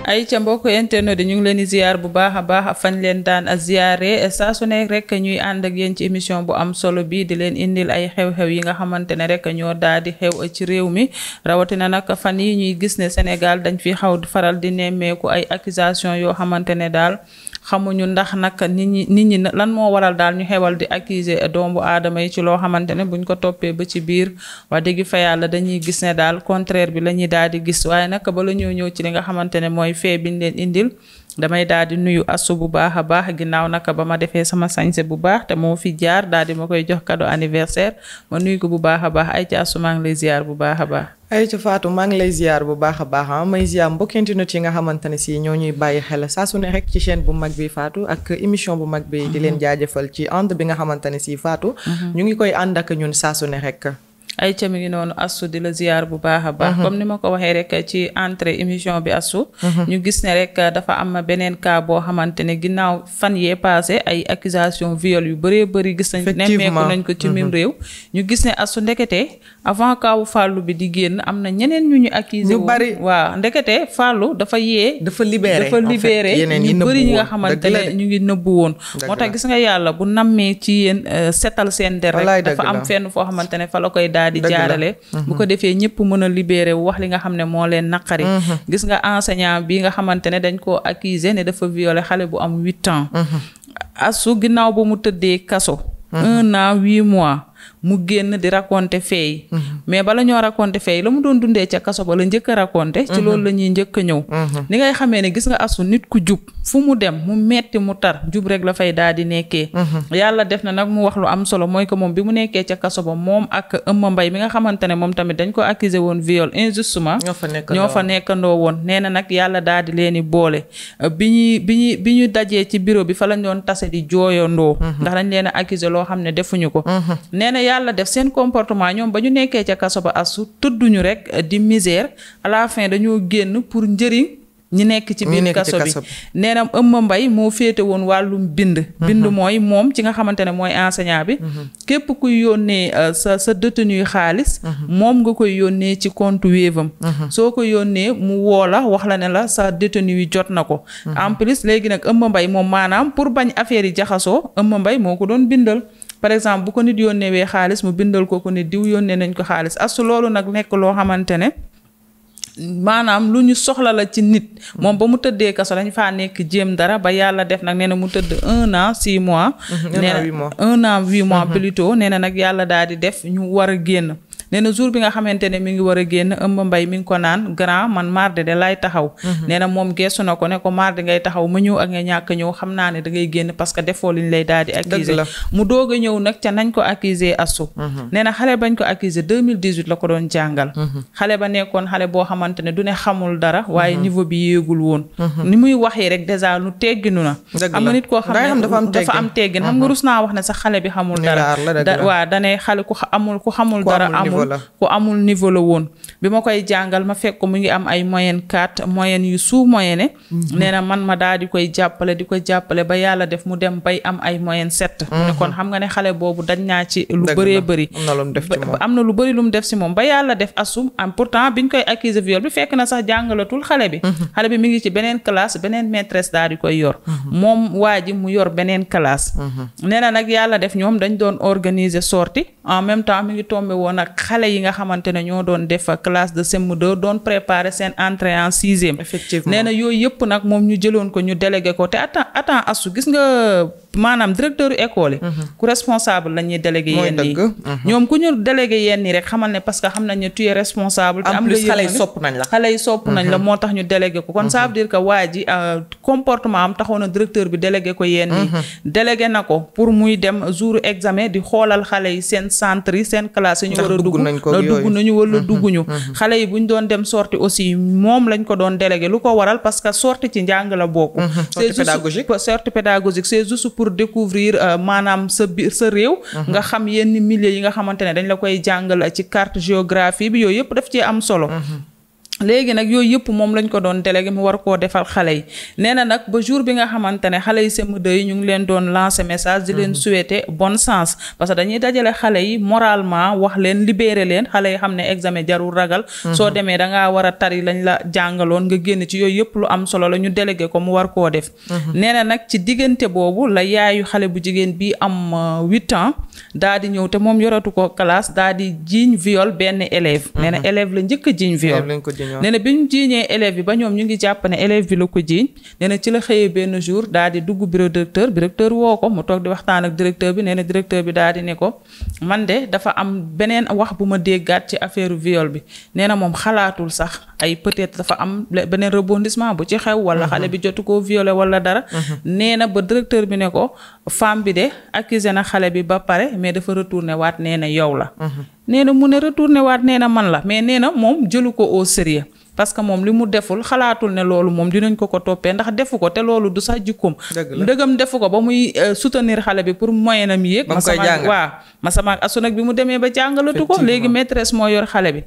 ay ca mbokk internet ñu ngi leen di ziar bu baax a baax fañ leen daan a ziare saa su nekk rek ñuy ànd ak yéen ci émission bu am solo bi di leen indil ay xew-xew yi nga xamante ne rek ñoo daal di xew ci réew mi rawatina nag fan yi ñuy gis ne Sénégal dañ fi xaw faral di nemmeeku ay accusation yoo xamante ne daal xamuñu ndax nag nit ñi lan moo waral daal ñu xewal di accuser doomu aadama yi ci loo xamante ne buñ ko toppee ba ci biir wax dëgg fa yàlla dañuy gis ne daal contraire bi la ñuy daal di gis waaye nag bala ñoo ñëw ci li nga xamante ne mooy fee biñ leen indil damay daal di nuyu asu bu baax a baax ginnaaw naka ba ma defee sama sañse bu baax te moo fi jaar daal di ma koy jox cadeau anniversaire ma nuyu ko bu baax a baax ay ci asu maa ngi lay ziar bu baax a baax. ay ci Fatou maa ngi lay ziar bu baax a baax may ziar mbokki internet yi nga xamante ne si ñoo ñuy bàyyi xel saa su ne rek ci chaîne bu mag bi Fatou ak émission bu mag bi di leen jaajëfal ci ànd bi nga xamante ne si Fatou. ñu ngi koy ànd ak ñun saa su ne rek. ay ca mi ngi noonu Astou di la ziar bu baax a baax comme ni ma ko waxee rek ci entrée émission bi Astou ñu gis ne rek dafa am beneen cas boo xamante ne ginnaaw fan yee passé ay accusation viol yu bëree bëri gis nañ nemmeeku nañ ko ci mim réew ñu gis ne Astou ndekete avant kaawu Fallou bi di génn am na ñeneen ñu accusé ñu bari waaw ndekete Fallou dafa libéré ñu bëri ñi nga xamante ne ñu ngi nëbbu woon moo tax gis nga yàlla bu nammee ci yéen setal seen der rek dafa am fenn foo xamante ne fa la koy daal di jaarale bu ko defee ñëpp mën a libéré wax li nga xam ne moo leen naqari gis nga enseignant bi nga xamante ne dañ koo accusé ne dafa violé xale bu am 8 ans Astou ginnaaw ba mu tëddee kaso 1 an 8 mois mu génn di raconter fee mais bala ñoo raconter fee la mu doon dundee ca kaso ba la njëkk a raconter ci loolu la ñuy njëkk a ñëw ni ngay xamee ne gis nga Astou nit ku jub fu mu dem mu metti mu tar jub rek la fay daal di nekkee yàlla def na nag mu wax lu am solo mooy que moom bi mu nekkee ca kaso ba moom ak Eumeu Mbaye mi nga xamante ne moom tamit dañ ko accuser woon viol injustement ñoo fa nekkandoo woon nee na nag yàlla daal di leen di boole bi ñu dajee ci bureau bi fa lañ doon tase di jooyandoo ndax dañ leen a accuser loo xam ne defuñu ko nee na yàlla def seen comportement ñoom ba ñu nekkee ca kaso ba Astou tëdduñu rek di misère à la fin dañoo génn pour njëriñ ñi nekk ci biir kaso bi nee na Eumeu Mbaye moo féete woon wàllum bind mooy moom ci nga xamante ne mooy enseignant bi képp kuy yónnee sa détenu xaalis moom nga koy yónnee ci compte Wave am soo ko yónnee mu woo la wax la ne la sa détenu yi jot na ko en plus léegi nag Eumeu Mbaye moom maanaam pour bañ affaire yi jaxasoo Eumeu Mbaye moo ko doon bindal par exemple bu ko nit yónneewee xaalis mu bindal ko nit diw yónnee nañ ko xaalis Astou loolu nag nekk loo xamante ne maanaam lu ñu soxla la ci nit moom ba mu tëddee kaso dañ faa nekk jéem dara ba yàlla def nag nee na mu tëdd 1 an 6 mois 1 an 8 mois plutôt nee na nag yàlla daal di def ñu war a génn nee na jour bi nga xamante ne mi ngi war a génn Eumeu Mbaye mi ngi ko naan grand man mardi de lay taxaw nee na moom geesu na ko ne ko mardi ngay taxaw ma ñëw ak nga ñàkk ñëw xam naa ne da ngay génn parce que defoo liñ lay daal di accuser mu doog a ñëw nag ca nañ ko accuser Astou nee na xale bañ ko accuser 2018 la ko doon jàngal xale ba nekkoon xale boo xamante ne du ne xamul dara waaye niveau bi yéegul woon ni muy waxee rek dèjà lu tegginu na am nga nit koo xam ne dafa am teggin xam nga rus naa wax ne sax xale bi xamul dara waaw dane xale ku xamul dara amul ku amul niveau la woon bi ma koy jàngal ma fekk ko mu ngi am ay moyenne 4 moyenne yu sous moyenne nee na man ma daal di koy jàppale di ko jàppale ba yàlla def mu dem bay am ay moyenne 7 mu ne kon xam nga ne xale boobu dañ naa ci lu bëree bëri am na lu bëri lu mu def si moom ba yàlla def Astou am pourtant biñ koy accuser viol bi fekk na sax jàngalatul xale bi mi ngi ci beneen classe beneen maîtresse daal di koy yor moom waa ji mu yor beneen classe nee na nag yàlla def ñoom dañ doon organiser sortie en même temps mi ngi tombé woon ak xale yi nga xamante ne ñoo doon def classe de CM2 doon préparer seen entrée en 6e effectivement nee na yooyu yëpp nag moom ñu jëloon ko ñu délégué ko te attends Astou gis nga maanaam directeur école yi ku responsable la ñuy délégué yenn yi ñoom ku ñu délégué yenn yi rek xamal ne parce que xam nañ ne tu es responsable te am nga xale yi sopp nañ la moo tax ñu délégué ko kon ça veut dire que waa ji comportement am taxoon na directeur bi délégué ko yenn yi délégué na ko pour muy dem jour examen di xoolal xale yi seen centre yi seen classe yi ñu war a dugg nañu wala dugguñu xale yi bu ñu doon dem sortie aussi moom lañ ko doon délégué lu ko waral parce que sortie ci njàng la bokk sortie pédagogique c'est juste pour découvrir maanaam sa réew nga xam yenn milieux yi nga xamante ne dañ la koy jàngal ci carte géographie bi yooyu yëpp daf ci am solo léegi nag yooyu yëpp moom lañ ko doon délégué mu war koo defal xale yi nee na nag ba jour bi nga xamante ne xale yi CM2 yi ñu ngi leen doon lancer message di leen souhaiter bonne chance parce que dañuy dajale xale yi moralement wax leen libérer leen xale yi xam ne examen jarul ragal soo demee dangaa war a tari lañ la jàngaloon nga génn ci yooyu yëpp lu am solo la ñu délégué ko mu war koo def nee na nag ci diggante boobu la yaayu xale bu jigéen bi am 8 ans daa di ñëw te moom yoratu ko classe daa di jiiñ viol benn élève nee na élève la njëkk a jiiñ viol nee na bi ñu jiiñee élève bi ba ñoom ñu ngi jàpp ne élève bi la ko jiiñ nee na ci la xëyee benn jour daal di dugg bureau directeur woo ko mu toog di waxtaan ak directeur bi nee na directeur bi daal di ne ko man de dafa am beneen wax bu ma déggaat ci affaire viol bi nee na moom xalaatul sax ay peut-être dafa am beneen rebondissement bu ci xew wala xale bi jotu koo violé wala dara nee na ba directeur bi ne ko femme bi de accusé na xale bi ba pare mais dafa retourné waat nee na yow la nee na mu ne retourné waat nee na man la mais nee na moom jëlu ko au sérieux parce que moom li mu deful xalaatul ne loolu moom dinañ ko toppee ndax defu ko te loolu du sax jikkoom ndëgam defu ko ba muy soutenir xale bi pour moyen am yéeg ma sama asu nag bi mu demee ba jàngalatu ko léegi maîtresse moo yor xale bi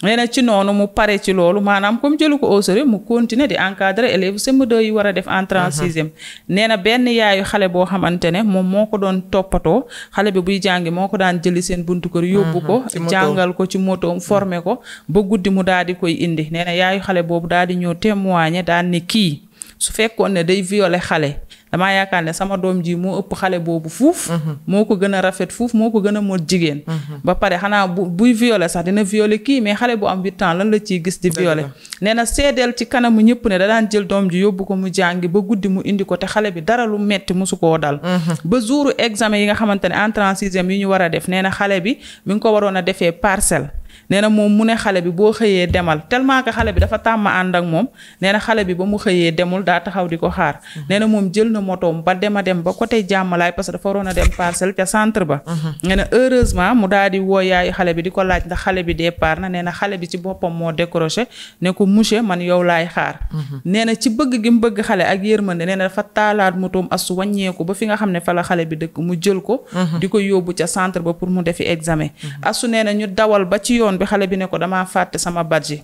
nee na ci noonu mu pare ci loolu maanaam comme jëlu ko au sérieux mu continuer di encadrer élèves CM2 yi war a def entrée en sixième nee na benn yaayu xale boo xamante ne moom moo ko doon toppatoo xale bi buy jàngi moo ko daan jëli seen buntu kër yóbbu ko jàngal ko ci motoom formé ko ba guddi mu daal di koy indi nee na yaayu xale boobu daal di ñëw témoigner daal ne kii su fekkoon ne day violer xale damaa yaakaar ne sama doom ji moo ëpp xale boobu fuuf moo ko gën a rafet fuuf moo ko gën a mot jigéen ba pare xanaa buy violer sax dina violer kii mais xale bu am 8 ans lan la ciy gis di violer nee na seedeel ci kanamu ñëpp ne da daan jël doom ji yóbbu ko mu jàngi ba guddi mu indi ko te xale bi dara lu metti musu koo dal ba jouru examen yi nga xamante ne entrée en sixième yi ñu war a def nee na xale bi mi ngi ko waroon a defee parcelle nee na moom mu ne xale bi boo xëyee demal tellement que xale bi dafa tàmm ànd ak moom nee na xale bi ba mu xëyee demul daa taxaw di ko xaar nee na moom jël na motoom ba dem ba côté jàmmalaay parce que dafa waroon a dem parcelle ca centre ba nee na heureusement mu daal di woo yaayu xale bi di ko laaj ndax xale bi départ na nee na xale bi ci boppam moo décroché ne ko monsieur man yow laay xaar nee na ci bëgg gi mu bëgg xale ak yërmande nee na dafa taalaat motoom asu wàññeeku ba fi nga xam ne fa la xale bi dëkk mu jël ko di ko yóbbu ca centre ba pour mu defi examen asu nee na ñu dawal ba ci yoon bi xale bi ne ko damaa fàtte sama badge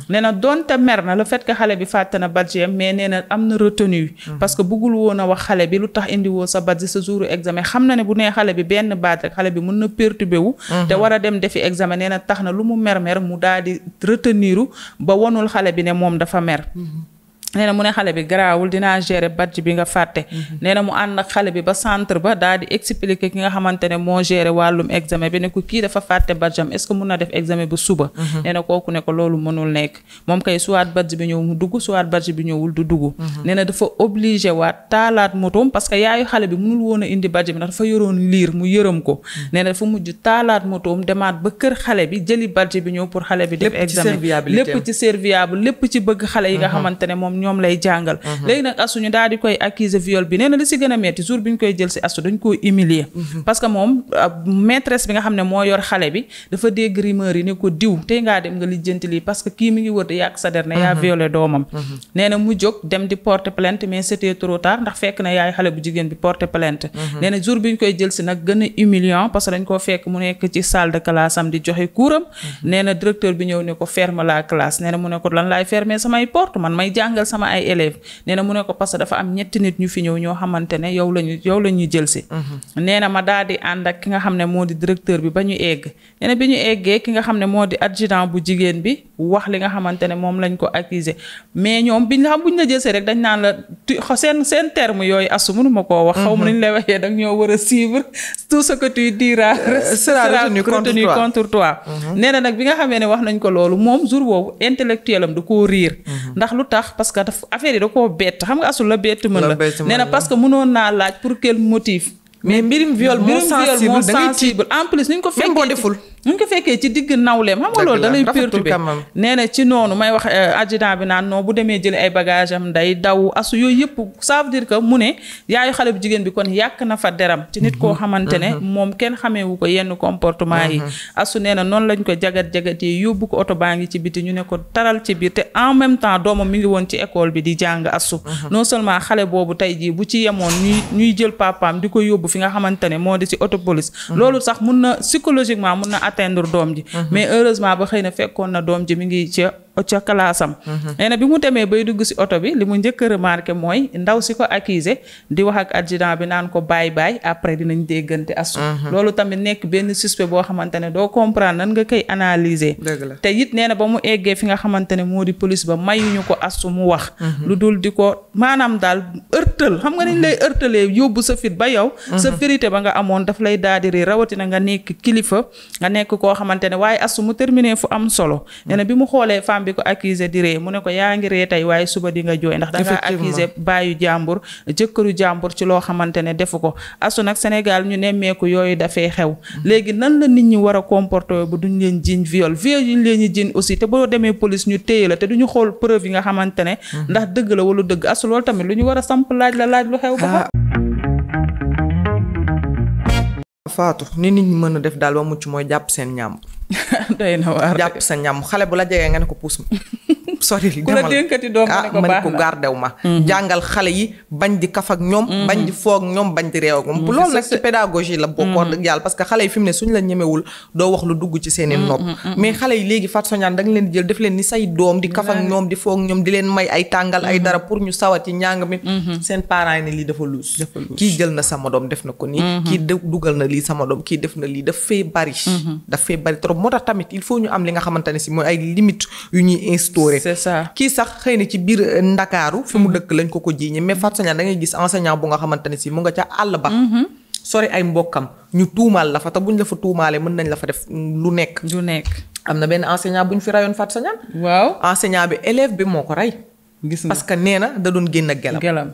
nee na doonte mer na le fait que xale bi fàtte na badge mais nee na am na retenue parce que bëggul woon a wax xale bi lu tax indi woo sa badge sa jour examen xam na ne bu nee xale bi benn baat rek xale bi mën na perturbé wu te war a dem defi examen nee na tax na lu mu mer mu daal di reteniru ba wonul xale bi ne moom dafa mer nee na mu ne xale bi garaawul dinaa gérer badge bi nga fàtte nee na mu ànd ak xale bi ba centre ba daal di expliquer ki nga xamante ne moo gérer wàllum examen bi ne ko kii dafa fàtte badge am est-ce que mun na def examen bu suba nee na kooku ne ko loolu mënul nekk moom kay soit badge bi ñëw mu dugg soit badge bi ñëwul du dugg nee na dafa obligé waat taalaat motoom parce que yaayu xale bi mënul woon a indi badge bi ndax dafa yoroon liir mu yërëm ko nee na dafa mujj taalaat motoom demaat ba kër xale bi jëli badge bi ñëw pour xale bi def examen lépp ci serviable lépp ci bëgg xale yi nga xamante ne moom ñoom lay jàngal léegi nag asu ñu daal di koy accuser viol bi nee na li si gën a metti jour bi ñu koy jël si asu dañ koo humilier parce que moom maîtresse bi nga xam ne moo yor xale bi dafa dégg rumeur yi ne ko diw tey ngaa dem nga lijjanti lii parce que kii mi ngi wër di yàq sa der ne yaa violé doomam nee na mu jóg dem di porter plainte mais c'était trop tard ndax fekk na yaay xale bu jigéen bi porter plainte nee na jour bi ñu koy jël si nag gën a humiliant parce que dañ koo fekk mu nekk ci salle de classe am di joxe cours am nee na directeur bi ñëw ne ko ferme la classe nee na mu ne ko lan laay fermer samay porte man may jàngal sama ay élèves nee na mu ne ko parce que dafa am ñetti nit ñu fi ñëw ñoo xamante ne yow la ñuy jël si nee na ma daal di ànd ak ki nga xam ne moo di directeur bi ba ñu egg nee na bi ñu eggee ki nga xam ne moo di adjudant bu jigéen bi wax li nga xamante ne moom lañ ko accuser mais ñoom buñ la jël see rek dañ naan la seen terme yooyu asu mënuma koo wax xaw ma nañ lay waxee dag ñoo war a suivre tout ce que tu diras sera retenu contre toi nee na nag bi nga xamee ne wax nañ ko loolu moom jour boobu intellectuel am da koo riir ndax lu tax parce que affaire yi da koo bett xam nga asul la bett mën la nee na parce que mënoon naa laaj pour quel motif mais mbirum viol moo sensible en plus ni ñu ko fekkee ci digg nawleem xam nga loolu da lay perturbé nee na ci noonu may wax adjudant bi naan non bu demee jëli ay bagage am day daw asu yooyu yëpp ça veut dire que mu ne yaayu xale bu jigéen bi kon yàq na fa deram ci nit koo xamante ne moom kenn xameewu ko yenn comportement yi asu nee na noonu lañ ko jagat yi yóbbu ko oto baa ngi ci biti ñu ne ko taral ci biir te en même temps doomam mi ngi woon ci école bi di jàng asu non seulement xale boobu tey jii bu ci yemoon ñuy jël papaam di ko yóbbu fi nga xamante ne moo di ci auto police loolu sax mun na psychologiquement mun na atteindre doom ji mais heureusement ba xëy na fekkoon na doom ji mi ngi ca ca kalaasam. nee na bi mu demee bay dugg si oto bi li mu njëkk a remarqué mooy ndaw si ko accusé di wax ak adjudant bi naan ko bye après dinañ déggante asu. loolu tamit nekk benn suspect boo xamante ne doo comprendre nan nga koy analyser. te it nee na ba mu eggee fi nga xamante ne moo di police ba mayuñu ko asu mu wax. lu dul di ko maanaam daal ërtal xam nga niñ lay ërtalee yóbbu sa fit ba yow. sa vérité ba nga amoon daf lay daal di ree rawatina nga nekk kilifa nga nekk koo xamante ne waaye asu mu terminé fu am solo. nee na bi mu xoolee femme bi ko accusé di ree mu ne ko yaa ngi ree tey waaye suba di nga jooy ndax dangaa accusé baayu jàmbur jëkkëru jàmbur ci loo xamante ne defu ko asu nag Sénégal ñu nemmeeku yooyu dafay xew léegi nan la nit ñi war a comporter bu duñ leen jiñ viol yi ñu leen ñi jiñ aussi te boo demee police ñu téye la te duñu xool preuve yi nga xamante ne ndax dëgg la wala dëgg asu loolu tamit lu ñu war a samp laaj lu xew ba Fatou ni nit ñi mën a def daal ba mucc mooy jàpp seen ñàmm day na waar jàpp sa ñàmm xale bu la jegee nga ne ko puus ma sori li ku la dénkati doom nga ne ko baax na ko gardew ma jàngal xale yi bañ di kaf ak ñoom bañ di foog ñoom bañ di réew ak ñoom bu loolu nag ci pédagogie la bokkoon dëgg yàlla parce que xale yi fi mu ne suñ la ñemewul doo wax lu dugg ci seeni nopp mais xale yi léegi Fatou Sognane da nga leen di jël def leen ni say doom di kaf ak ñoom di foog ñoom di leen may ay tàngal ay dara pour ñu sawat ci njàng mi seen parents yi ne lii dafa luus kii jël na sama doom def na ko nii kii dugal na lii sama doom kii def na lii daf fee bari trop moo tax tamit il faut ñu am li nga xamante ne si mooy ay limites yu ñuy instaurer. c'est ça kii sax xëy na ci biir Ndakaaru fi mu dëkk lañ ko jiiñe mais Fatou Sognane da ngay gis enseignant bu nga xamante ne si mu nga ca àll ba sori ay mbokkam ñu tuumaal la fa te buñ la fa tuumaalee mën nañ la fa def lu nekk am na benn enseignant bu ñu fi rayoon Fatou Sognane waaw enseignant bi élève bi moo ko rey gis nga parce que nee na da doon génn ak gelam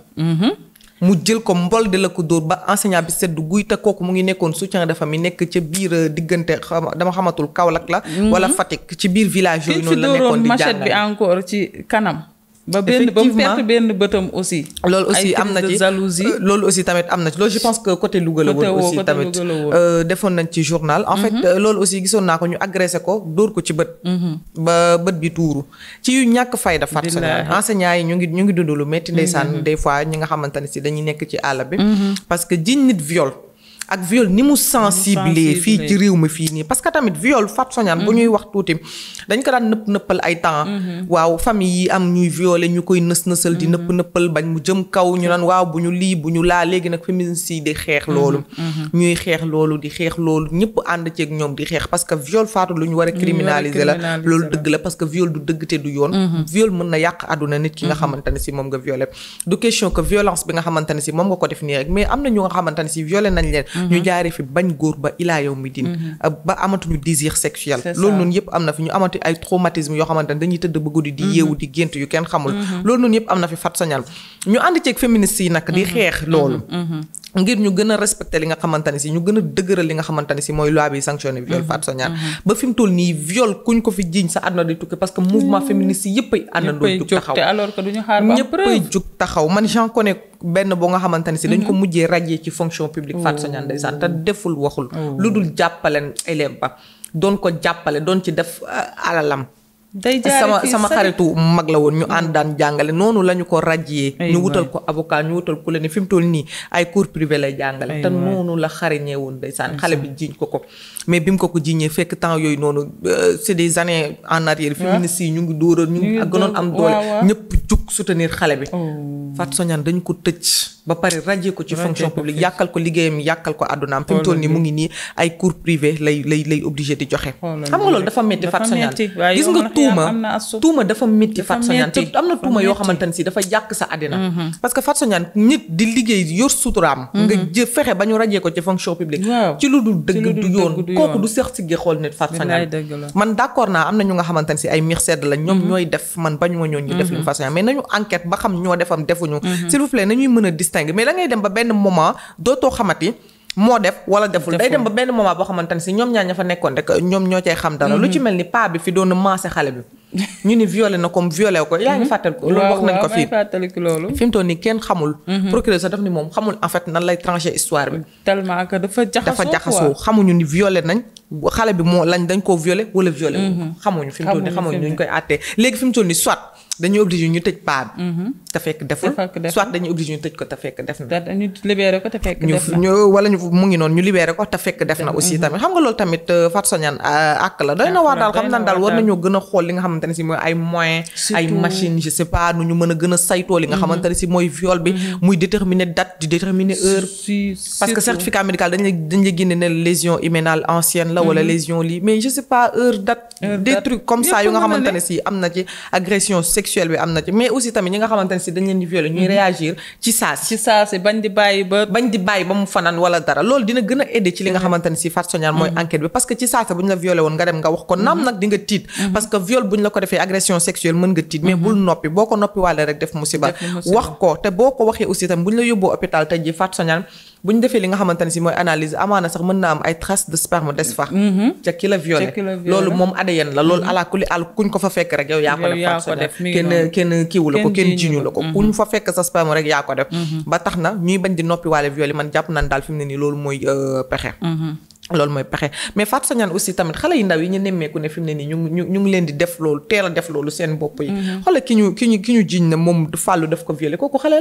mu jël ko mbol de la ko dóor ba enseignant bi seddu guy te kooku mu ngi nekkoon soutien de famille nekk ca biir diggante dama xamatul Kaolack la wala Fatick ci biir village yooyu noonu la nekkoon di jàngale machette bi encore ci kanam ba mu perte benn bëtam aussi loolu aussi am na ci loolu aussi tamit am na ci loolu je pense que côté Louga la woon aussi tamit defoon nañ ci journal en fait loolu aussi gisoon naa ko ñu agressé ko dóor ko ci bët ba bët bi tuuru ci yu ñàkk fayda Fatou Sognane enseignants yi ñu ngi dund lu metti ndeysaan des fois ñi nga xamante ne si dañuy nekk ci àll bi parce que jiñ nit viol ak viol ni mu sensible fii ci réew mi fii nii parce que tamit viol Fatou Sognane bu ñuy wax tuuti dañ ko daan nëppal ay temps waaw famille yi am ñuy violé ñu koy nësal di nëppal bañ mu jëm kaw ñu naan waaw bu ñu lii bu ñu laa léegi nag féministes yi di xeex loolu ñuy xeex loolu di xeex loolu ñëpp ànd ceeg ñoom di xeex parce que viol Fatou lu ñu war a criminaliser la loolu dëgg la parce que viol du dëgg te du yoon viol mën na yàq àdduna nit ki nga xamante ne si moom nga violé du question que violence bi nga xamante ne si moom nga ko def nii rek mais am na ñu nga xamante ne si violé nañ leen ñu jaaree fi bañ góor ba ilaa yow mi din ba amatuñu désir sexuel loolu noonu yëpp am na fi ñu amati ay traumatisme yoo xamante ne dañuy tëdd ba guddi di yeewu di gént yu kenn xamul loolu noonu yëpp am na fi Fatou Sognane ñu ànd ceeg féministes yi nag di xeex loolu ngir ñu gën a respecté li nga xamante ne si ñu gën a dëgëral li nga xamante ne si mooy loi bi sanctionné viol Fatou Sognane ba fi mu toll nii viol kuñ ko fi jiiñ sa àdduna di tukki parce que mouvement féministe yëpp ay àndandoo jug taxaw ñëpp ay jug taxaw man j'en connais benn boo nga xamante ne si dañ ko mujjee radier ci fonction publique Fatou Sognane ndeysaan te deful waxul lu dul jàppale élève ba doon ko jàppale doon ci def alalam sama xaritu mag la woon ñu ànd daan jàngale noonu la ñu ko radier ñu wutal ko avocat ñu wutal ku la ne fi mu toll nii ay cours privé lay jàngale te noonu la xariñee woon ndeysaan xale bi jiiñ ko mais bi mu ko jiiñee fekk temps yooyu noonu c'est des années en arrière féministes yi ñu ngi dóoral ñu ngi gënoon am doole ñëpp jug soutenir xale bi Fatou Sognane dañ ko tëj ba pare radier ko ci fonction publique yàkkal ko liggéeyam yàkkal ko àddunaam fi mu toll nii mu ngi nii ay cours privé lay obligé di joxe xam nga loolu dafa métti Fatou Sognane gis nga tuuma dafa métti Fatou Sognane te am na tuuma yoo xamante ne si dafa yàq sa àddina parce que Fatou Sognane nit di liggéey yor suturaam nga fexe ba ñu radier ko ci fonction publique ci lu dul dëgg du yoon kooku du seex sigge xool nit Fatou Sognane man d'accord naa am na ñu nga xamante ne si ay miir sedd la ñoom ñooy def man bañu ma ñoon ñu def li Fatou Sognane mais nañu enquête ba xam ñoo defam defuñu s'il vous plaît nañuy mën a distinguer mais da ngay dem ba benn moment dootoo xamati moo def wala deful day dem ba benn moment boo xamante ne si ñoom ñaar ña fa nekkoon rek ñoom ñoo cay xam dara lu ci mel ni paa bi fi doon maase xale bi ñu ni violé na comme violé ko yaa ngi fàttali ko loolu wax nañ ko fii fi mu toll nii kenn xamul procureur sax daf ni moom xamul en fait nan lay trancher histoire bi tellement que dafa jaxasoo xamuñu ni violé nañ xale bi moo lañ dañ koo violé wala violé xamuñu fi mu toll nii xamuñu ñu koy àttee léegi fi mu toll nii soit dañuy obligé ñu tëj paa bi. te fekk deful soit dañuy obligé ñu tëj ko te fekk def na. ñu libéré ko te fekk def na. wala ñu mu ngi noonu ñu libéré ko te fekk def na aussi tamit xam nga loolu tamit Fatou Sognane àq la doy na waar daal xam naa daal war nañoo gën a xool li nga xamante ne si mooy ay moyens ay machines je sais pas nu ñu mën a gën a saytoo li nga xamante ne si mooy viol bi muy déterminer date di déterminer heure parce que certificat médical dañ la génne ne lésion hyménale ancienne la wala lésion lii mais je sais pas heure date des trucs comme ça yu nga xamante ne si am na ci agression sexuelle bi am na ci mais aussi tamit ñi nga xamante ne si dañ leen di violer ñuy réagir ci saasi bañ di bàyyi ba mu fanaan wala dara loolu dina gën a aider ci li nga xamante ne si Fatou Sognane mooy enquête bi parce que ci saasi bu ñu la violé woon nga dem nga wax ko naam nag di nga tiit parce que viol bu ñu la ko defee agression sexuelle mën nga tiit mais bul noppi boo ko noppi waale rek def musiba wax ko te boo ko waxee aussi tamit bu ñu la yóbboo hôpital tey ji Fatou Sognane bu ñu defee li nga xamante ne si mooy analyse amaana sax mën na am ay traces de sperme des fa ca ki la violé loolu moom ADN la loolu ala kulli al kuñ ko fa fekk rek yow yaa ko def kenn kiiwu la ko kenn jiñu la ko kuñ fa fekk sa sperme rek yaa ko def ba tax na ñuy bañ di noppi waale violé man jàpp nañ daal fi mu ne nii loolu mooy pexe loolu mooy pexe mais Fatou Sognane aussi tamit xale yu ndaw yi ñu nemmeeku ne fi mu ne nii ñu ngi leen di def loolu teel a def loolu seen bopp yi xoolal ki ñu jiñ ne moom Fallou daf ko violé kooku xale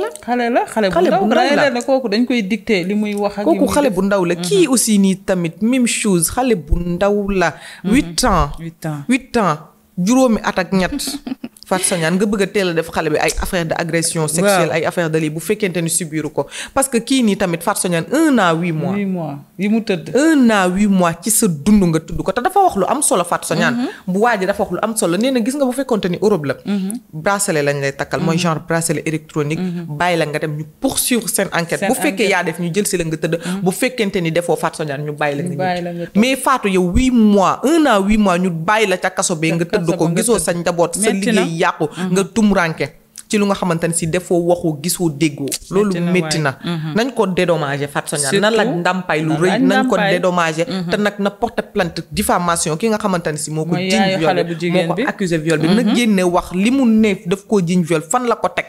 bu ndaw la kooku dañ koy dicté li muy wax ak kooku xale bu ndaw la kii aussi nii tamit même chose xale bu ndaw la 8 ans juróomi at ak ñett Fatou Sognane nga bëgg a teel a def xale bi ay affaire de agression sexuelle ay affaire de lii bu fekkente ni subiru ko parce que kii nii tamit Fatou Sognane 1 an 8 mois. 8 mois yi mu tëdd. 1 an 8 mois ci sa dund nga tudd ko te dafa wax lu am solo Fatou Sognane. bu waa ji dafa wax lu am solo nee na gis nga bu fekkonte ni Europe la. bracelet lañ lay takkal mooy genre bracelet électronique. bàyyi la nga dem ñu poursuivre seen enquête. bu fekkee yaa def ñu jël si la nga tëdd. bu fekkente ni defoo Fatou Sognane ñu bàyyi la nga ñëw mais Fatou yow 8 mois 1 an 8 mois ñu bàyyi la ca kaso bee nga tëdd ko gisoo sa njaboot sa liggéey yàqu nga tumranke ci lu nga xamante ne si defoo waxu gisoo déggoo loolu métti na nañ ko dédommager Fatou Sognane na laaj ndàmpaay lu rëy nañ ko dédommager te nag na porter plainte diffamation ki nga xamante ne si moo ko jiñ viol moo ko accusé viol bi na génne wax li mu ne daf koo jiñ viol fan la ko teg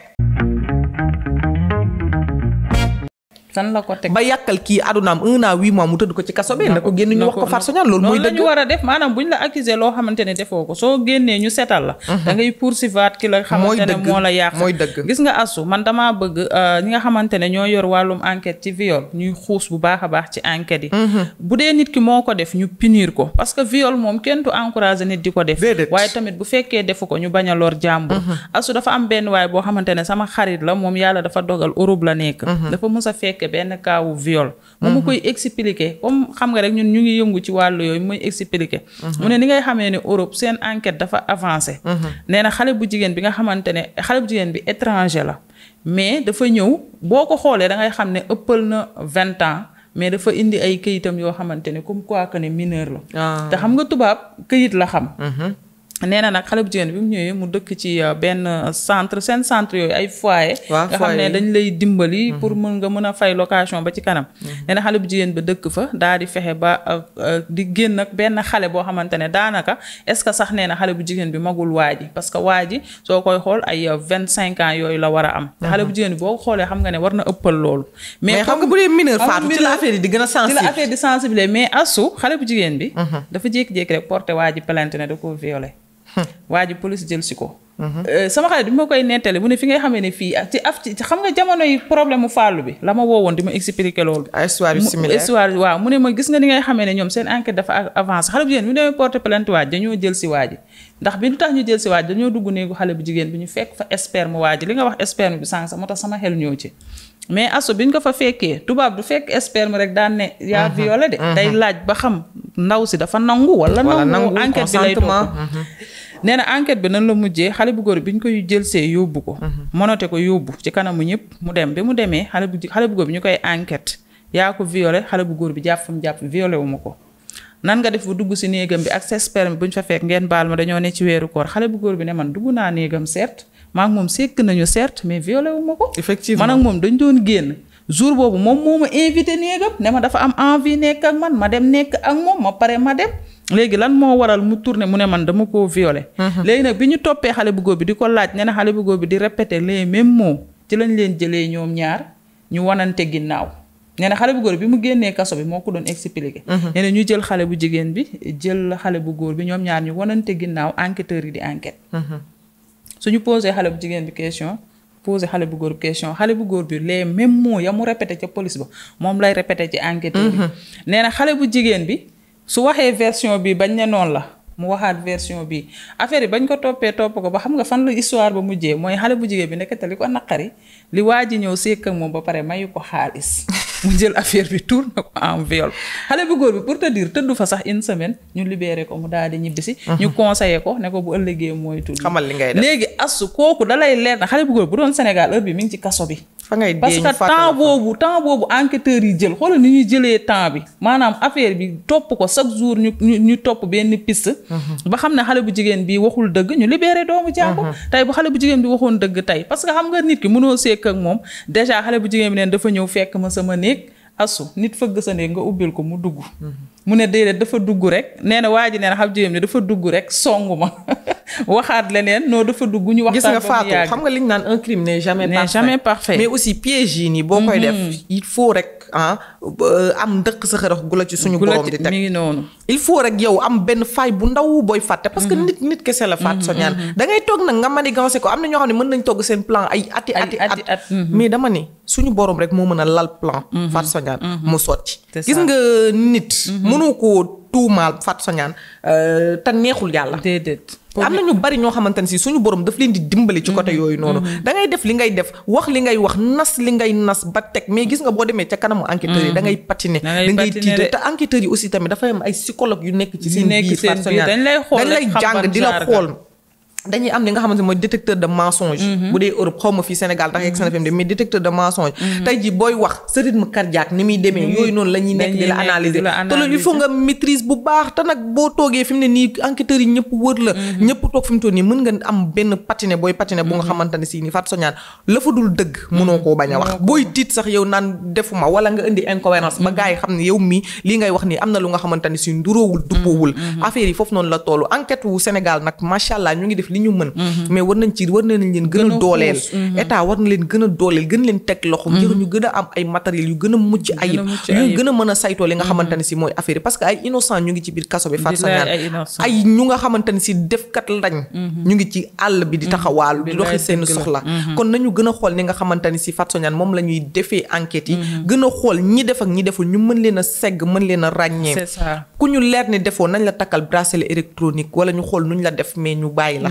ba yàkkal kii adunaam 1 an 8 mois mu tëdd ko ci kaso bi na ko génn ñu wax ko Fatou Sognane loolu mooy dëgg ñu war a def maanaam buñ la accusé loo xamante ne defoo ko soo génnee ñu setal la da ngay poursuivre ki la xamante ne moo la yàq mooy dëgg gis nga asu man damaa bëgg ñi nga xamante ne ñoo yor wàllum enquête ci viol ñuy xuus bu baax a baax ci enquête yi bu dee nit ki moo ko def ñu punir ko parce que viol moom kenn du encouragé nit di ko def waaye tamit bu fekkee defu ko ñu bañ a lor jàmbur asu dafa am benn waay boo xamante ne sama xarit la moom yàlla dafa dogal Europe la nekk dafa mës a fekke benn kaawu viol mu koy expliquer comme xam nga rek ñun ñu ngi yëngu ci wàllu yooyu muy expliquer mu ne ni ngay xamee ne Europe seen enquête dafa avancé nee na xale bu jigéen bi nga xamante ne xale bu jigéen bi étranger la mais dafa ñëw boo ko xoolee da ngay xam ne ëppal na 20 ans mais dafa indi ay këyitam yoo xamante ne comme quoi que ne mineur la te xam nga tubaab këyit la xam nee na nag xale bu jigéen bi mu ñëwee mu dëkk ci benn centre seen centre yooyu ay foyer nga xam ne dañ lay dimbali pour nga mën a fay location ba ci kanam nee na xale bu jigéen ba dëkk fa daa di fexe ba di génn ak benn xale boo xamante ne daanaka est-ce que sax nee na xale bu jigéen bi magul waa ji parce que waa ji soo koy xool ay 25 ans yooyu la war a am te xale bu jigéen bi boo ko xoolee xam nga ne war na ëppal loolu mais xam nga bu dee mineur faatu ci la affaire yi di gën a sensible ci la affaire di sensible mais asu xale bu jigéen bi dafa jékki-jékki rek porté waa ji plainte ne da koo violé waa ji police jël si ko sama xarit bi ma koy nettali mu ne fi ngay xamee ne fii ci xam nga jamono yi problème mu Fallou bi la ma woowoon di ma expliquer loolu histoire waaw mu ne ma gis nga ni ngay xamee ne ñoom seen enquête dafa avancé xale bu jigéen bi demee porter plainte waa ji dañoo jël si waa ji ndax bi lu tax ñu jël si waa ji dañoo dugg néegu xale bu jigéen bi ñu fekk fa sperme waa ji li nga wax sperme bi sànq sax moo tax sama xel ñëw ci mais asso bi ñu ko fa fekkee tubaab du fekk sperme rek daan ne yaa violé de day laaj ba xam ndaw si dafa nangu wala nangu enquête bi lay topp nee na enquête bi nan la mujjee xale bu góor bi ñu koy jël see yóbbu ko monote ko yóbbu ci kanamu ñëpp mu dem bi mu demee xale bu góor bi ñu koy enquête yaa ko violé xale bu góor bi jàpp fa mu jàpp violé wu ma ko nan nga def bu dugg si néegam bi ak sa sperme bu ñu fa fekk ngeen baal ma dañoo ne ci weeru koor xale bu góor bi ne man dugg naa néegam certes maa ngi moom sekk nañu certes mais violé wu ma ko effectivement man ak moom dañ doon génn jour boobu moom moo ma invité néegam ne ma dafa am envie nekk ak man ma dem nekk ak moom ma pare ma dem léegi lan moo waral mu tourné mu ne man dama koo violé léegi nag bi ñu toppee xale bu góor bi di ko laaj ne na xale bu góor bi di répété les mêmes mots ci lañ leen jëlee ñoom ñaar ñu wanante ginnaaw nee na xale bu góor bi mu génnee kaso bi moo ko doon expliqué nee na ñu jël xale bu jigéen bi jël xale bu góor bi ñoom ñaar ñu wanante ginnaaw enquêteurs yi di enquête suñu posé xale bu jigéen bi question posé xale bu góor bi question xale bu góor bi les mêmes mots ya mu répété ca police ba moom lay répété ci enquête bi nee na xale bu jigéen bi su waxee version bi bañ ne noonu la mu waxaat version bi affaire yi bañ ko toppee topp ko ba xam nga fan la histoire ba mujjee mooy xale bu jigéen bi nekkate li ko naqari li waa ji ñëw sekk ak moom ba pare mayu ko xaalis mu jël affaire bi tourne ko en viol xale bu góor bi pour te dire tëddu fa sax une semaine ñu libéré ko mu daal di ñibbisi ñu conseillé ko ne ko bu ëllëgee mooy tudd xamal li ngay def léegi asu kooku dalay leer na xale bu góor bu doon Sénégal heure bi mi ngi ci kaso bi parce que temps boobu enquêteurs yi jël xoolal ni ñuy jëlee temps bi maanaam affaire bi topp ko chaque jour ñu topp benn piste ba xam ne xale bu jigéen bi waxul dëgg ñu libéré doomu jàmbur tey bu xale bu jigéen bi waxoon dëgg tey parce que xam nga nit ki mënoo sekk ak moom déjà xale bu jigéen bi neen dafa ñëw fekk ma sama néeg asu nit fëgg sa néeg nga ubbil ko mu dugg mu ne déedéet dafa dugg rek nee na waa ji nee na xam jigéen bi dafa dugg rek songu ma waxaat leneen non dafa dugg ñu waxtaan gis nga Fatou xam nga li ñu naan un crime n'est jamais parfait mais aussi piège yi nii boo koy def il faut rek am ndëkk sa xërëx gu la ci suñu borom di teg mi ngi noonu il faut rek yow am benn faay bu ndaw booy fàtte parce que nit kese la Fatou Sognane da ngay toog nag nga manigancé ko am na ñoo xam ne mën nañ togg seen plan ay ati at mais dama ne suñu borom rek moo mën a lal plan Fatou Sognane mu sotti gis nga nit mënoo koo tuumaal Fatou Sognane te neexul yàlla déedéet am na ñu bari ñoo xamante ne si suñu borom daf leen di dimbali ci côté yooyu noonu da ngay def li ngay def wax li ngay wax nas li ngay nas ba teg mais gis nga boo demee ca kanamu enquêteurs yi da ngay patiner da ngay tiiter te enquêteurs yi aussi tamit dafa am ay psychologue yu nekk ci seen biir Fatou Sognane dañ lay jàng di la xool dañuy am li nga xamante mooy détecteur de mensonge bu dee Europe xaw ma fii Sénégal tax Sen FM de mais détecteur de mensonge tey ji booy wax sa rythme cardiaque ni muy demee yooyu noonu la ñuy nekk di la analyser te loolu il faut nga maîtrise bu baax te nag boo toogee fi mu ne nii enquêteurs yi ñëpp wër la ñëpp toog fi mu toll nii mën nga am benn patiner booy patiner bu nga xamante ne si ni Fatou Sognane la fa dul dëgg mënoo koo bañ a wax booy tiit sax yow naan defuma wala nga indi incohérence ba gars yi xam ne yow mii lii ngay wax nii am na lu nga xamante ne si nduroowul duppoowul affaire yi foofu noonu la tollu enquête wu Sénégal nag macha allah ñu ngi def li ñu mën mais war nañ leen gën a dooleel état war na leen gën a dooleel gën leen teg loxo ngir ñu gën a am ay matériels yu gën a mucc ayib ñu gën a mën a saytoo li nga xamante ne si mooy affaire yi parce que ay innocent ñu ngi ci biir kaso bi Fatou Sognane ay ñu nga xamante ne si defkat lañ ñu ngi ci àll bi di taxawaalu di doxi seen soxla kon nañu gën a xool ni nga xamante ne si Fatou Sognane moom la ñuy defee enquête yi gën a xool ñi def ak ñi deful ñu mën leen a segg mën leen a ràññee ku ñu leer ni defoo nañ la takkal bracelet électronique wala ñu xool nuñ la def mais ñu bàyyi la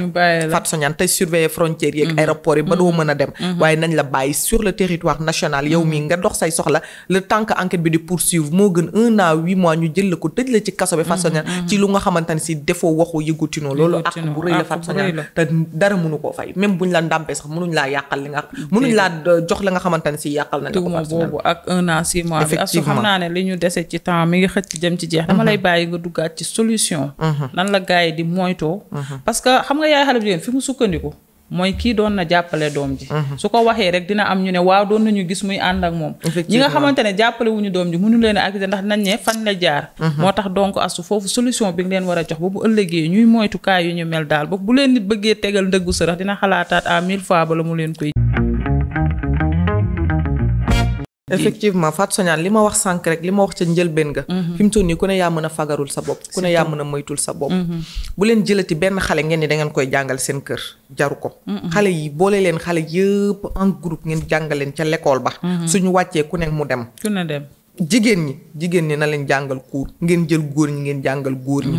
Fatou Sognane tey surveiller frontières yi ak aéroport yi ba doo mën a dem waaye nañ la bàyyi sur le territoire national yow mii nga dox say soxla le temps que enquête bi di poursuivre moo gën 1 an 8 mois ñu jël la ko tëj la ci kaso bi Fatou Sognane ci lu nga xamante ne si defoo waxoo yëgutinoo loolu ak bu rëy la Fatou Sognane te dara mënu koo fay même buñ la ndàmpee sax mënuñ laa yàqal li nga mënuñ laa jox la nga xamante ne si yàqal na tuuma boobu ak 1 an 6 mois bi asu xam naa ne li ñu dese ci temps mi ngi xëcc jëm ci jeex dama lay bàyyi nga duggaat ci solution nan la gars yi di moytoo parce que xam nga yaay xale bu jigéen fi mu sukkandiku mooy kii doon na jàppale doom ji su ko waxee rek dina am ñu ne waaw doon nañu gis muy ànd ak moom ñi nga xamante ne jàppale wuñu doom ji mënu leen a accusé ndax nañ ne fan la jaar moo tax donc asu foofu solution bi nga leen war a jox ba bu ëllëgee ñuy moytu kaay yu ñu mel daal ba bu leen nit bëggee tegal ndëggu sërëx dina xalaataat à 1000 fois bala mu leen koy effectivement Fatou Sognane li ma wax sànq rek li ma wax ca njëlbeen nga fi mu toll nii ku ne yaa mën a fagarul sa bopp ku ne yaa mën a moytul sa bopp bu leen jëlati benn xale ngeen ni da ngeen koy jàngal seen kër jaru ko xale yi boole leen xale yëpp en groupe ngeen jàngal leen ca l'école ba suñu wàccee ku ne mu dem jigéen ñi na leen jàngal cours ngeen jël góor ñi ngeen jàngal góor ñi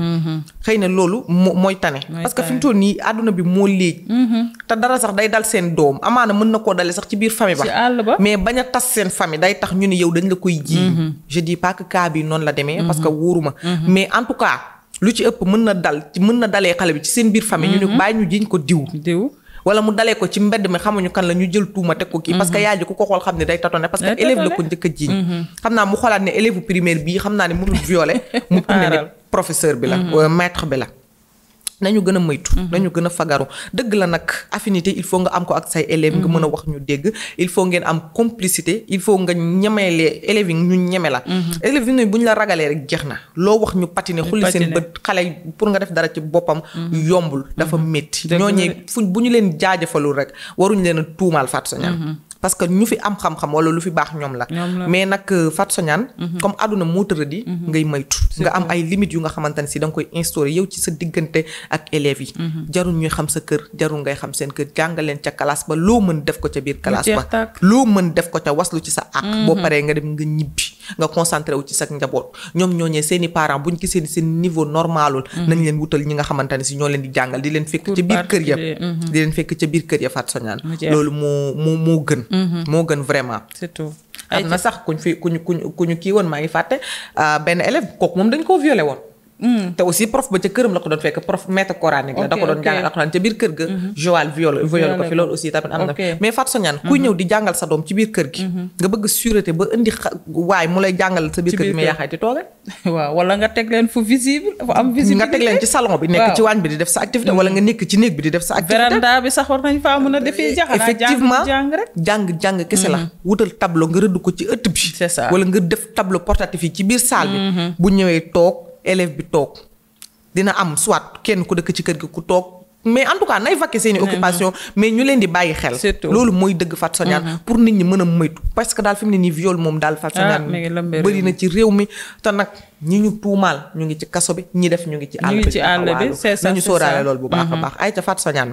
xëy na loolu mooy tane parce que fi mu toll nii àdduna bi moo léegi te dara sax day dal seen doom amaana mën na koo dale sax ci biir famille ba mais bañ a tas seen famille day tax ñu ne yow dañ la koy ji je dis pas que cas bi noonu la demee parce que wóoruma mais en tout cas lu ci ëpp mën na dalee xale bi ci seen biir famille ñu ne bàyyi ñu jiñ ko diw wala mu dalee ko ci mbedd mi xamuñu kan la ñu jël tuuma teg ko kii parce que yaay ji ku ko xool xam ne day tatone parce que élève la ko njëkk a jiiñ xam naa mu xoolaat ne élève primaire bii xam naa ne mënul violer mu tourné ne professeur bi la maître bi la nañu gën a moytu nañu gën a fagaru dëgg la nag affinité il faut nga am ko ak say élèves nga mën a wax ñu dégg il faut ngeen am complicité il faut nga ñemelee élèves yi ñu ñeme la élèves yi bu ñu la ragalee rek jeex na loo wax ñu patiner xulli seen bët xale pour nga def dara ci boppam yombul dafa métti ñooñee bu ñu leen jaajëfalul rek waruñ leen a tuumaal Fatou Sognane parce que ñu fi am xam-xam wala lu fi baax ñoom la mais nag Fatou Sognane comme àdduna moo tëradi ngay maytu nga am ay limites yu nga xamante ne si da nga koy instaurer yow ci sa diggante ak élèves yi jarul ñuy xam sa kër jarul ngay xam seen kër jàngal leen ca classe ba loo mën def ko ca biir classe ba loo mën def ko ca waslu ci sa àq boo paree nga dem nga ñibbi nga concentré wu ci sa njaboot ñoom ñooñee seeni parents buñ gisee seen niveau normalul nañ leen wutal ñi nga xamante ne si ñoo leen di jàngal di leen fekk ca biir kër ya di leen fekk ca biir kër ya Fatou Sognane loolu moo gën moo gën vraiment surtout am na sax kuñu kii woon maa ngi fàtte benn élève kooku moom dañ koo violé woon te aussi prof ba ca këram la ko doon fekk prof maître coranique la da ko doon jàngal alxuraan ca biir kër ga Joal violé ko fi loolu aussi tamit am na mais Fatou Sognane kuy ñëw di jàngal sa doom ci biir kër gi nga bëgg sûreté ba indi waay mu lay jàngal sa biir kër gi mais yaaxayti toogal waaw wala nga teg leen fu visible fu am visibilité nga teg leen ci salon bi nekk ci waañ bi di def sa activité wala nga nekk ci néeg bi di def sa activité véranda bi sax war nañ faa mën a defee effectivement jàng kese la wutal tableau nga rëdd ko ci ëtt bi c'est ça wala nga def tableau portatif yi ci biir salle bi bu ñëwee toog élève bi toog dina am soit kenn ku dëkk ci kër gi ku toog mais en tout cas nay vaquer seeni occupation mais ñu leen di bàyyi xel loolu mooy dëgg Fatou Sognane pour nit ñi mën a moytu parce que daal fi mu ne nii viol moom daal Fatou Sognane bëri na ci réew mi te nag ñi ñu tuumaal ñu ngi ci kaso bi ñi def ñu ngi ci àll bi c'est ça nañu sóoraale loolu bu baax a baax ay ca Fatou Sognane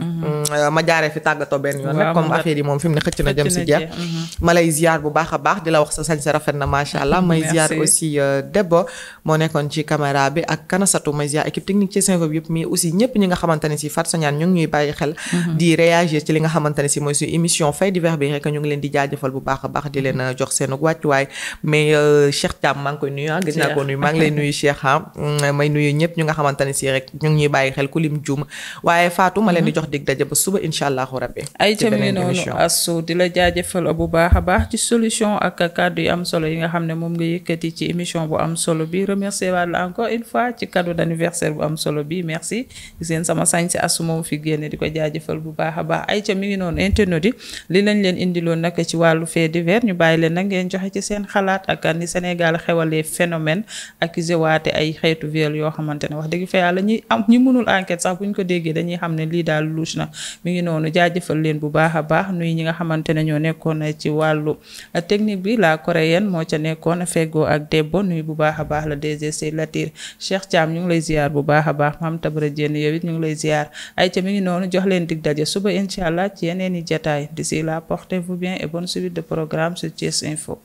ma jaaree fi tàggatoo benn yoon rek comme affaire yi moom fi mu ne xëcc na jëm si jeex ma lay ziar bu baax a baax di la wax sa sañ sa rafet na macha allah may ziar aussi Debbo moo nekkoon ci caméra bi ak Kanasatu may ziar équipe technique ci Senfootball yëpp mais aussi ñëpp ñi nga xamante ne si Fatou Sognane ñu ngi ñuy bàyyi xel di réagir ci li nga xamante ne si mooy suñu émission Faits divers bi rek ñu ngi leen di jaajëfal bu baax a baax di leen jox seen wàccuwaay mais Cheikh Thiam maa ngi koy nuyu gis naa ko nuyu maa ngi lay nuyu Cheikh may nuyu ñëpp ñu nga xamante ne si rek ñu ngi ñuy bàyyi xel ku lim juum waaye Fatou ma leen di jox dig daje ba suba incha allahu rabbi ay ca mi noonu Astou di la jaajëfal bu baax a baax ci solution ak kàddu yu am solo yi nga xam ne moom nga yëkkati ci émission bu am solo bi remercier waat la encore une fois ci cadeau d'anniversaire bu am solo bi merci gis ngeen sama sañ si Astou moom fi génne di ko jaajëfal bu baax a baax ay ca mi ngi noonu internet yi li lañ leen indiloon nag ci wàllu fait divers ñu bàyyi leen nag ngeen joxe ci seen xalaat ak ni Sénégal xewalee phénomène accusé waate ay xeetu viol yoo xamante ne wax dëgg fa yàlla ñi mënul enquête sax bu ñu ko déggee dañuy xam ne lii daal louche na mi ngi noonu jaajëfal leen bu baax a baax nuy ñi nga xamante ne ñoo nekkoon ci wàllu technique bi la coréenne moo ca nekkoon feggoo ak Debbo nuy bu baax a baax la DG Latir Cheikh Thiam ñu ngi lay ziar bu baax a baax Mame Tabara Diène yow it ñu ngi lay ziar ay ca mi ngi noonu jox leen dig daje suba incha allah ci yeneen i jataay d'ici là portez-vous bien et bonne suite de programme sur Thiès Info.